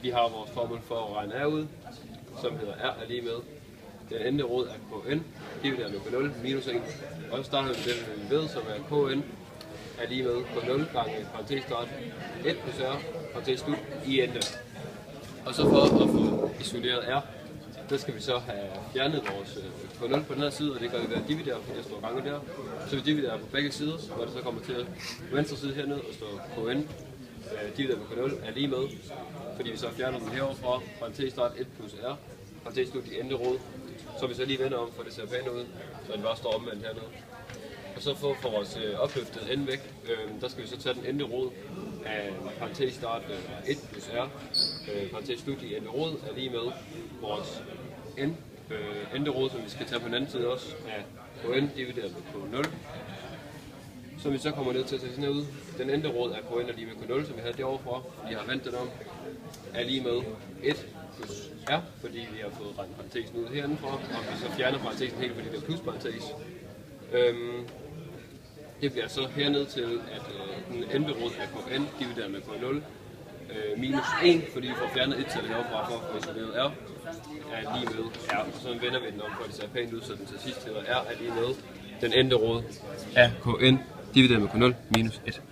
Vi har vores formel for at regne r ud, som hedder r er lige med den endte rod er kn, divideret med k0 minus 1. Og så starter vi med den vi ved, som er kn er lige med k0 gange parentes start 1 plus r parentes slut i endte. Og så for at få isoleret r, der skal vi så have fjernet vores k0 på den her side, og det gør vi ved at dividere, for det står gange der. Så vi dividerer på begge sider, hvor det så kommer til på venstre side hernede og står kn divideret med k0 er lige med, fordi vi så fjerner den herovre fra parentes start 1 plus r parentes slut i endte rod. Så vi så lige vender om, for det ser pænt ud, så den bare står omvendt hernede. Og så for vores opløftede ende væk, der skal vi så tage den endte rod af parentes start 1 plus r, parentes slut i endte rod er lige med vores endte rod, som vi skal tage på den anden side også, af kn divideret med k0. Så vi så kommer ned til at se sådan her ud. Den endte rod af kn er lige med k0, som vi havde derovre fra. Vi har vendt den om, er lige med 1 plus r, fordi vi har fået regnet parentesen ud herindefra, og vi så fjerner parentesen helt, fordi det er plusparentes. Det bliver så herned til, at den endte rod af kn divideret med k0 minus 1, fordi vi får fjernet 1 tal heroverfra for at få isoleret r, er lige med r. Og så vender vi den om, for at det ser pænt ud, så den til sidst hedder r er lige med den endte rod af kn divideret med k0 minus 1.